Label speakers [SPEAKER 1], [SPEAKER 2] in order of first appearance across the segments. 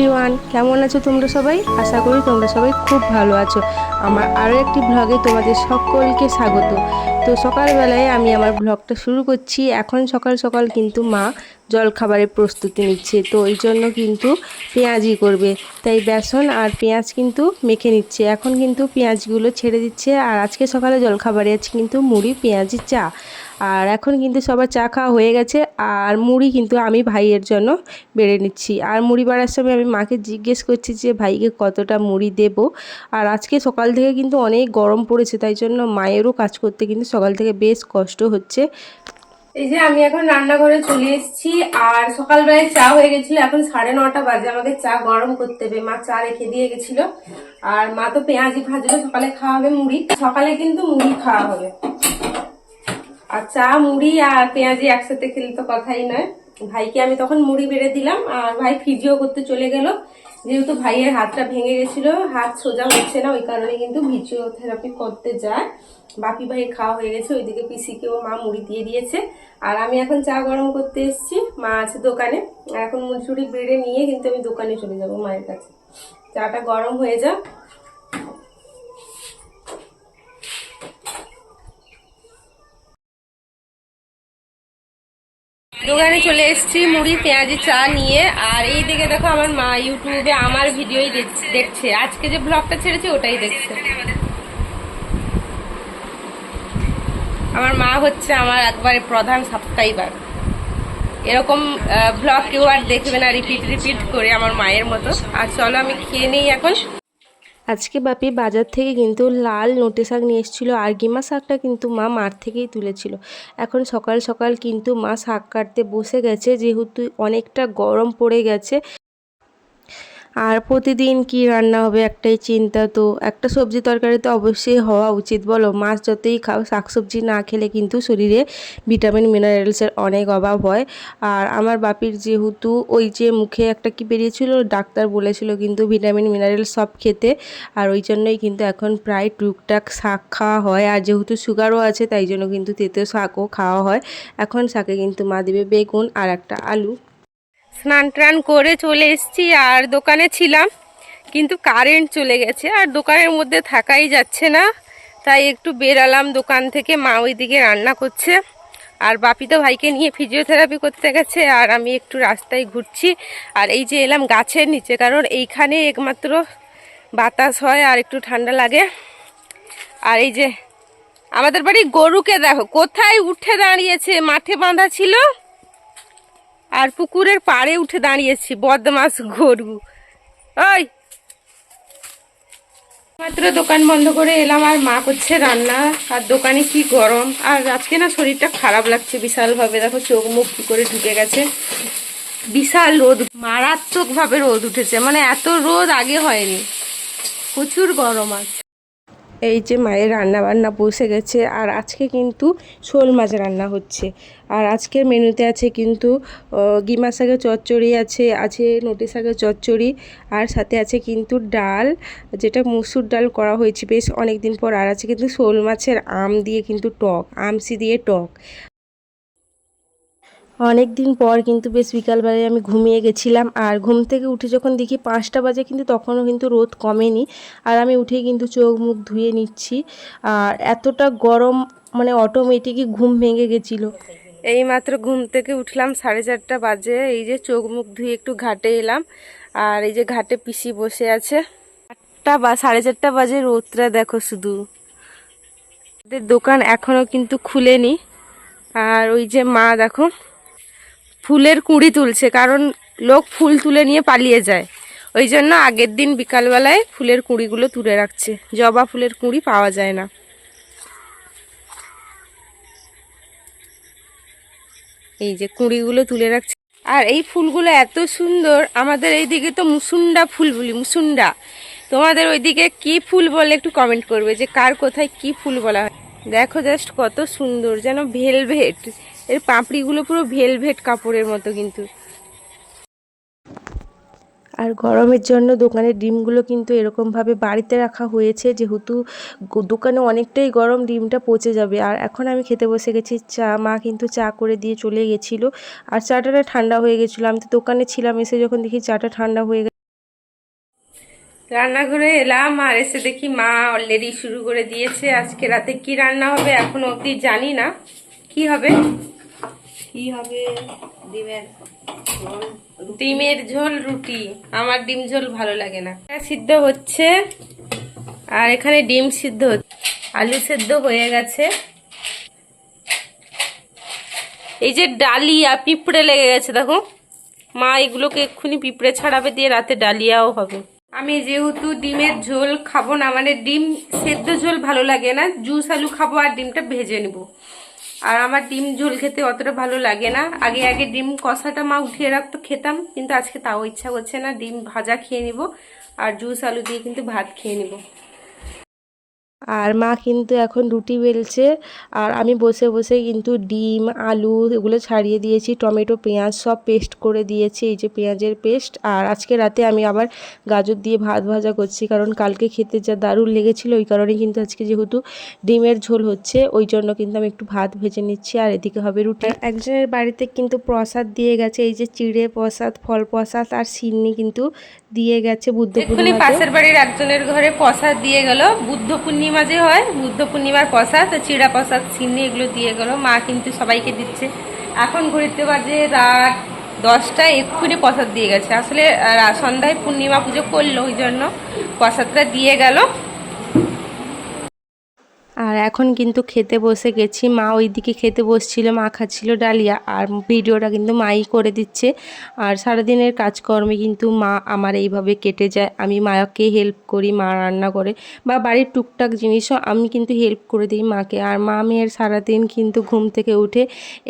[SPEAKER 1] Everyone, কেমন আছো তোমরা সবাই? আশা করি তোমরা সবাই খুব ভালো আছো। আমার আরও একটি ব্লগে তোমাদের সকলকে স্বাগত। তো সকালবেলায় আমি আমার ব্লগটা শুরু করছি। এখন সকাল সকাল কিন্তু মা জলখাবারের প্রস্তুতি নিচ্ছে, তো ওই জন্য কিন্তু পেঁয়াজি করবে, তাই বেসন আর পেঁয়াজ কিন্তু মেখে নিচ্ছে। এখন কিন্তু পেঁয়াজগুলো ছেড়ে দিচ্ছে। আর আজকে সকালে জলখাবারে আছে কিন্তু মুড়ি, পেঁয়াজি, চা। আর এখন কিন্তু সবার চা খাওয়া হয়ে গেছে। আর মুড়ি কিন্তু আমি ভাইয়ের জন্য বেড়ে নিচ্ছি। আর মুড়ি বাড়ার সময় আমি মাকে জিজ্ঞেস করছি যে ভাইকে কতটা মুড়ি দেব। আর আজকে সকাল থেকে কিন্তু অনেক গরম পড়েছে, তাই জন্য মায়েরও কাজ করতে কিন্তু সকাল থেকে বেশ কষ্ট হচ্ছে। এই যে আমি এখন রান্নাঘরে চলে এসেছি। আর সকালবেলায় চা হয়ে গেছিল, এখন 9:30 বাজে। আমাকে চা গরম করতে হবে, মা চা রেখে দিয়ে গেছিল। আর মা তো পেঁয়াজি ভাজলো, সকালে খাওয়া হবে মুড়ি। সকালে কিন্তু মুড়ি খাওয়া হবে। আর চা, মুড়ি আর পেঁয়াজি একসাথে খেলে তো কথাই নয়। ভাইকে আমি তখন মুড়ি বেড়ে দিলাম, আর ভাই ফিজিও করতে চলে গেল। যেহেতু ভাইয়ের হাতটা ভেঙে গেছিল, হাত সোজা হচ্ছে না, ওই কারণে কিন্তু ফিজিওথেরাপি করতে যায়। বাপি ভাইয়ের খাওয়া হয়ে গেছে, ওইদিকে পিসিকেও মা মুড়ি দিয়ে দিয়েছে। আর আমি এখন চা গরম করতে এসেছি, মা আছে দোকানে। আর এখন মুড়ি বেড়ে নিয়ে কিন্তু আমি দোকানে চলে যাব মায়ের কাছে। চাটা গরম হয়ে যাক। দোকানে চলে এসেছি মুড়ি, পেঁয়াজি, চা নিয়ে। আর এই দিকে দেখো আমার মা ইউটিউবে আমার ভিডিওই দেখছে। আজকে যে ব্লগটা ছেড়েছে ওটাই দেখছে। আমার মা হচ্ছে আমার একবারে প্রধান সাবস্ক্রাইবার। এরকম ব্লগ কেউ আর দেখবে না রিপিট করে, আমার মায়ের মতো। আর চলো আমি খেয়ে নেই এখন। আজকে বাপি বাজার থেকে কিন্তু লাল নোটে শাক নিয়ে এসেছিলো। আর গিমা শাকটা কিন্তু মা মাঠ থেকেই তুলেছিল। এখন সকাল সকাল কিন্তু মা শাক কাটতে বসে গেছে, যেহেতু অনেকটা গরম পড়ে গেছে। আর প্রতিদিন কি রান্না হবে একটাই চিন্তা। তো একটা সবজি তরকারি তো অবশ্যই হওয়া উচিত, বলো? মাছ যতই খাও, শাকসবজি না খেলে কিন্তু শরীরে ভিটামিন মিনারেলসের অনেক অভাব হয়। আর আমার বাপির যেহেতু ওই যে মুখে একটা কি বেরিয়েছিল, ডাক্তার বলেছিল কিন্তু ভিটামিন মিনারেল সব খেতে। আর ওই জন্যই কিন্তু এখন প্রায় টুকটাক শাক খাওয়া হয়। আর যেহেতু সুগারও আছে, তাই জন্য কিন্তু তেতো শাকও খাওয়া হয়। এখন শাকে কিন্তু মা দেবে বেগুন আর একটা আলু। স্নান টান করে চলে এসেছি। আর দোকানে ছিলাম, কিন্তু কারেন্ট চলে গেছে, আর দোকানের মধ্যে থাকাই যাচ্ছে না। তাই একটু বেরালাম দোকান থেকে। মা ওইদিকে রান্না করছে, আর বাপি তো ভাইকে নিয়ে ফিজিওথেরাপি করতে গেছে। আর আমি একটু রাস্তায় ঘুরছি। আর এই যে এলাম গাছের নিচে, কারণ এইখানে একমাত্র বাতাস হয় আর একটু ঠান্ডা লাগে। আর এই যে আমাদের বাড়ির গরুকে দেখো কোথায় উঠে দাঁড়িয়েছে। মাঠে বাঁধা ছিল আর পুকুরের পাড়ে উঠে দাঁড়িয়েছি, বদমাস গরু। ওই মাত্র দোকান বন্ধ করে এলাম, আর মা করছে রান্না। আর দোকানে কি গরম। আর আজকে না শরীরটা খারাপ লাগছে বিশাল ভাবে। দেখো চোখ মুখ কি করে ঢুকে গেছে। বিশাল রোদ, মারাত্মক ভাবে রোদ উঠেছে, মানে এত রোদ আগে হয়নি। প্রচুর গরম আছে। এই যে মায়ের রান্না বান্না বসে গেছে। আর আজকে কিন্তু শোল মাছ রান্না হচ্ছে। আর আজকের মেনুতে আছে কিন্তু গিমা শাকের চচ্চড়ি আছে নোটে শাকের চচ্চড়ি। আর সাথে আছে কিন্তু ডাল, যেটা মসুর ডাল করা হয়েছে বেশ অনেক দিন পর। আর আছে কিন্তু শোল মাছের আম দিয়ে কিন্তু টক, আমসি দিয়ে টক। অনেক দিন পর কিন্তু বেশ বিকালবেলায় আমি ঘুমিয়ে গেছিলাম। আর ঘুম থেকে উঠে যখন দেখি 5টা বাজে, কিন্তু তখনও কিন্তু রোদ কমেনি। আর আমি উঠেই কিন্তু চোখ মুখ ধুয়ে নিচ্ছি। আর এতটা গরম, মানে অটোমেটিকই ঘুম ভেঙে গেছিলো। এই মাত্র ঘুম থেকে উঠলাম, 4:30 বাজে। এই যে চোখ মুখ ধুয়ে একটু ঘাটে এলাম। আর এই যে ঘাটে পিসি বসে আছে। 4:30 বাজে, রোদটা দেখো শুধু। দোকান এখনো কিন্তু খুলেনি। আর ওই যে মা দেখো ফুলের কুঁড়ি তুলছে, কারণ লোক ফুল তুলে নিয়ে পালিয়ে যায়। ওই জন্য আগের দিন বিকালবেলায় ফুলের কুঁড়িগুলো তুলে রাখছে। জবা ফুলের কুঁড়ি পাওয়া যায় না। এই যে কুঁড়িগুলো তুলে রাখছে। আর এই ফুলগুলো এত সুন্দর। আমাদের এইদিকে তো মুসুন্ডা ফুল বলি, মুসুন্ডা। তোমাদের ওইদিকে কি ফুল বলে একটু কমেন্ট করবে, যে কার কোথায় কি ফুল বলা হয়। দেখো জাস্ট কত সুন্দর, যেন ভেলভেট। এর পাপড়িগুলো পুরো ভেলভেট কাপড়ের মতো কিন্তু। আর গরমের জন্য দোকানের ডিমগুলো কিন্তু এরকমভাবে বাড়িতে রাখা হয়েছে, যেহেতু দোকানে অনেকটাই গরম, ডিমটা পচে যাবে। আর এখন আমি খেতে বসে গেছি চা। মা কিন্তু চা করে দিয়ে চলে গেছিলো। আর চাটা ঠান্ডা হয়ে গেছিলো। আমি তো দোকানে ছিলাম, এসে যখন দেখি চাটা ঠান্ডা হয়ে গেছে। রান্নাঘরে এলাম আর এসে দেখি মা অলরেডি শুরু করে দিয়েছে। আজকে রাতে কি রান্না হবে এখনো অবধি জানি না। কি হবে?
[SPEAKER 2] কি হবে? ডিমের ঝোল।
[SPEAKER 1] ডিমের ঝোল, রুটি। আমার ডিম ঝোল ভালো লাগে না। সিদ্ধ হচ্ছে আর এখানে ডিম সিদ্ধ হচ্ছে, আলু সেদ্ধ হয়ে গেছে। এই যে ডালিয়া পিঁপড়ে লেগে গেছে দেখো, মা এগুলোকে এক্ষুনি পিঁপড়ে ছাড়াবে, দিয়ে রাতে ডালিয়াও হবে। আমি যেহেতু ডিমের ঝোল খাবো না, মানে ডিম সেদ্ধ ঝোল ভালো লাগে না, জুস আলু খাবো আর ডিমটা ভেজে নেব। আর আমার ডিম ঝোল খেতে অতটা ভালো লাগে না। আগে আগে ডিম কষাটা মা উঠিয়ে রাখতো, খেতাম, কিন্তু আজকে তাও ইচ্ছা করছে না। ডিম ভাজা খেয়ে নিব আর জুস আলু দিয়ে কিন্তু ভাত খেয়ে নিব। আর মা কিন্তু এখন রুটি বেলছে আর আমি বসে বসে কিন্তু ডিম আলু এগুলো ছাড়িয়ে দিয়েছি, টমেটো পেঁয়াজ সব পেস্ট করে দিয়েছি, এই যে পেঁয়াজের পেস্ট। আর আজকে রাতে আমি আবার গাজর দিয়ে ভাত ভাজা করছি, কারণ কালকে খেতে যা দারুণ লেগেছিল, ওই কারণে কিন্তু আজকে যেহেতু ডিমের ঝোল হচ্ছে ওই জন্য কিন্তু আমি একটু ভাত ভেজে নিচ্ছি আর এদিকে হবে রুটি। একজনের বাড়িতে কিন্তু প্রসাদ দিয়ে গেছে, এই যে চিড়ে প্রসাদ, ফল প্রসাদ আর সিন্নি কিন্তু দিয়ে গেছে বুদ্ধ পূর্ণিমা। পাশের বাড়ির একজনের ঘরে প্রসাদ দিয়ে গেল, বুদ্ধ পূর্ণিমা যে হয়, বুদ্ধ পূর্ণিমার প্রসাদ, চিড়া প্রসাদ, সিন্নি এগুলো দিয়ে গেল। মা কিন্তু সবাইকে দিচ্ছে। এখন ঘড়িতে বাজে রাত 10টা, এক্ষুনি প্রসাদ দিয়ে গেছে। আসলে সন্ধ্যায় পূর্ণিমা পুজো করলো, ওই জন্য প্রসাদটা দিয়ে গেল। আর এখন কিন্তু খেতে বসে গেছি। মা ওইদিকে খেতে বসছিল, মা খাচ্ছিল ডালিয়া, আর ভিডিওটা কিন্তু মাই করে দিচ্ছে। আর সারাদিনের কাজকর্মে কিন্তু মা আমার এইভাবে কেটে যায়। আমি মাকে হেল্প করি, মা রান্না করে বা বাড়ির টুকটাক জিনিসও আমি কিন্তু হেল্প করে দিই মাকে। আর মা মেয়ের সারাদিন কিন্তু ঘুম থেকে উঠে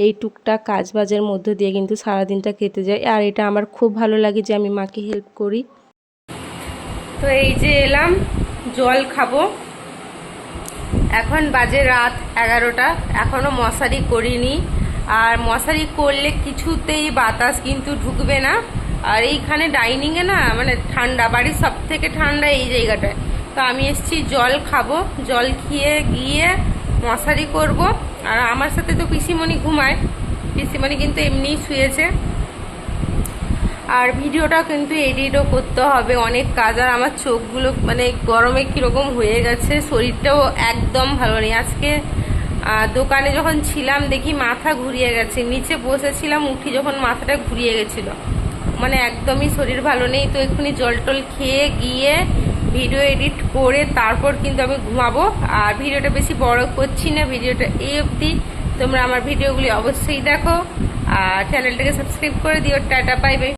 [SPEAKER 1] এই টুকটাক কাজবাজের মধ্য দিয়ে কিন্তু সারাদিনটা কেটে যায়। আর এটা আমার খুব ভালো লাগে যে আমি মাকে হেল্প করি। তো এই যে এলাম, জল খাবো। এখন বাজে রাত 11টা, এখনও মশারি করিনি। আর মশারি করলে কিছুতেই বাতাস কিন্তু ঢুকবে না। আর এইখানে ডাইনিংয়ে না মানে ঠান্ডা, বাড়ির সব থেকে ঠান্ডা এই জায়গাটায়। তো আমি এসেছি জল খাবো, জল খেয়ে গিয়ে মশারি করব। আর আমার সাথে তো পিসিমণি ঘুমায়, পিসিমণি কিন্তু এমনিই শুয়েছে। আর ভিডিওটা কিন্তু এডিটও করতে হবে, অনেক কাজ। আর আমার চোখগুলো মানে গরমে কীরকম হয়ে গেছে, শরীরটাও একদম ভালো নেই। আজকে দোকানে যখন ছিলাম দেখি মাথা ঘুরিয়ে গেছে, নিচে বসেছিলাম, উঠি যখন মাথাটা ঘুরিয়ে গেছিলো, মানে একদমই শরীর ভালো নেই। তো এক্ষুনি জল টল খেয়ে গিয়ে ভিডিও এডিট করে তারপর কিন্তু আমি ঘুমাবো। আর ভিডিওটা বেশি বড় করছি না, ভিডিওটা এই অবধি। তোমরা আমার ভিডিওগুলি অবশ্যই দেখো আর চ্যানেলটাকে সাবস্ক্রাইব করে দিও। Tata, bye bye.